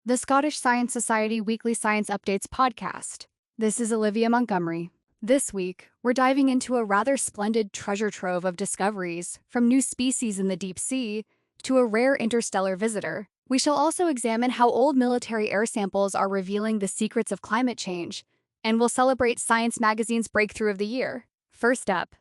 the Scottish Science Society Weekly Science Updates podcast. This is Olivia Montgomery. This week, we're diving into a rather splendid treasure trove of discoveries, from new species in the deep sea to a rare interstellar visitor. We shall also examine how old military air samples are revealing the secrets of climate change, and we'll celebrate Science Magazine's Breakthrough of the Year. First up,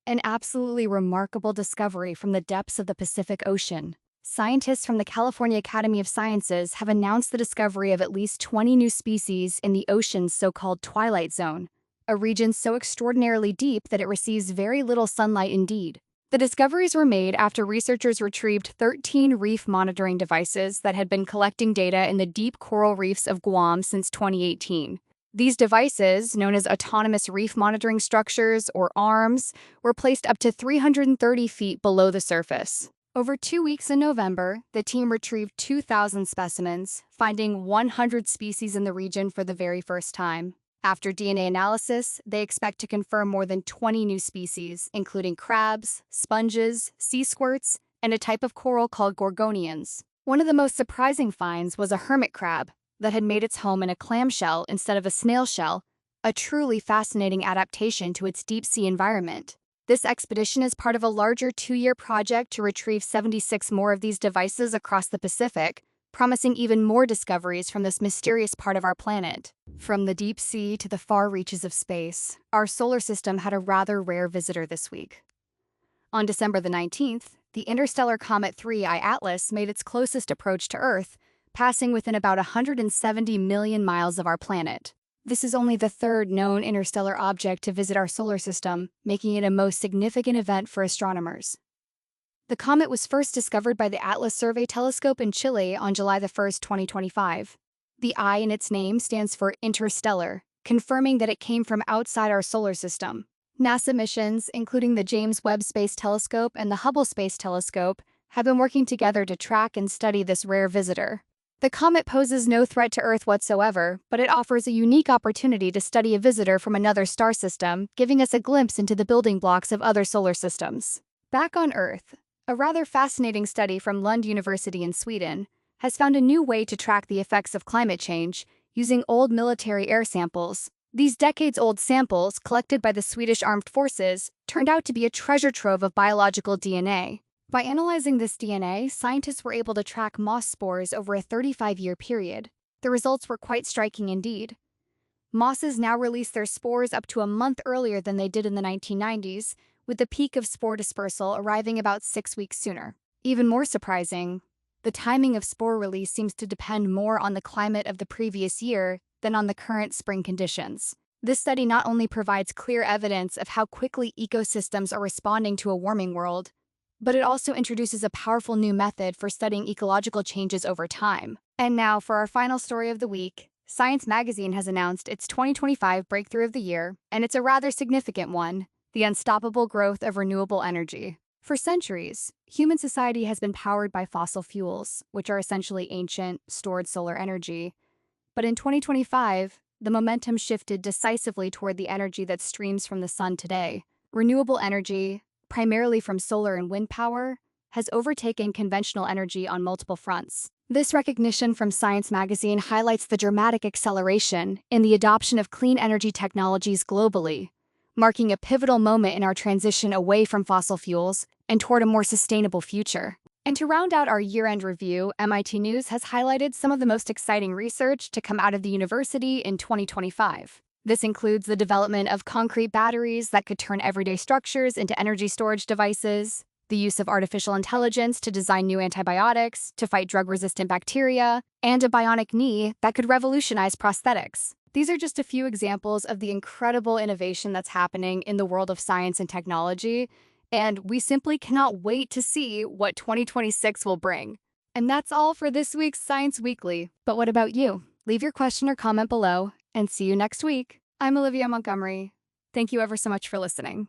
an absolutely remarkable discovery from the depths of the Pacific Ocean. Scientists from the California Academy of Sciences have announced the discovery of at least 20 new species in the ocean's so-called Twilight Zone, a region so extraordinarily deep that it receives very little sunlight indeed. The discoveries were made after researchers retrieved 13 reef monitoring devices that had been collecting data in the deep coral reefs of Guam since 2018. These devices, known as autonomous reef monitoring structures, or ARMS, were placed up to 330 feet below the surface. Over 2 weeks in November, the team retrieved 2,000 specimens, finding 100 species in the region for the very first time. After DNA analysis, they expect to confirm more than 20 new species, including crabs, sponges, sea squirts, and a type of coral called gorgonians. One of the most surprising finds was a hermit crab that had made its home in a clamshell instead of a snail shell, a truly fascinating adaptation to its deep-sea environment. This expedition is part of a larger 2-year project to retrieve 76 more of these devices across the Pacific, promising even more discoveries from this mysterious part of our planet. From the deep sea to the far reaches of space, our solar system had a rather rare visitor this week. On December the 19th, the Interstellar Comet 3I Atlas made its closest approach to Earth, passing within about 170 million miles of our planet. This is only the third known interstellar object to visit our solar system, making it a most significant event for astronomers. The comet was first discovered by the Atlas Survey Telescope in Chile on July 1, 2025. The I in its name stands for interstellar, confirming that it came from outside our solar system. NASA missions, including the James Webb Space Telescope and the Hubble Space Telescope, have been working together to track and study this rare visitor. The comet poses no threat to Earth whatsoever, but it offers a unique opportunity to study a visitor from another star system, giving us a glimpse into the building blocks of other solar systems. Back on Earth, a rather fascinating study from Lund University in Sweden has found a new way to track the effects of climate change using old military air samples. These decades-old samples, collected by the Swedish Armed Forces, turned out to be a treasure trove of biological DNA. By analyzing this DNA, scientists were able to track moss spores over a 35-year period. The results were quite striking indeed. Mosses now release their spores up to a month earlier than they did in the 1990s, with the peak of spore dispersal arriving about 6 weeks sooner. Even more surprising, the timing of spore release seems to depend more on the climate of the previous year than on the current spring conditions. This study not only provides clear evidence of how quickly ecosystems are responding to a warming world, but it also introduces a powerful new method for studying ecological changes over time. And now for our final story of the week. Science Magazine has announced its 2025 Breakthrough of the Year, and it's a rather significant one: the unstoppable growth of renewable energy. For centuries, human society has been powered by fossil fuels, which are essentially ancient, stored solar energy. But in 2025, the momentum shifted decisively toward the energy that streams from the sun today. Renewable energy, primarily from solar and wind power, has overtaken conventional energy on multiple fronts. This recognition from Science Magazine highlights the dramatic acceleration in the adoption of clean energy technologies globally, marking a pivotal moment in our transition away from fossil fuels and toward a more sustainable future. And to round out our year-end review, MIT News has highlighted some of the most exciting research to come out of the university in 2025. This includes the development of concrete batteries that could turn everyday structures into energy storage devices, the use of artificial intelligence to design new antibiotics to fight drug-resistant bacteria, and a bionic knee that could revolutionize prosthetics. These are just a few examples of the incredible innovation that's happening in the world of science and technology, and we simply cannot wait to see what 2026 will bring. And that's all for this week's Science Weekly. But what about you? Leave your question or comment below, and see you next week. I'm Olivia Montgomery. Thank you ever so much for listening.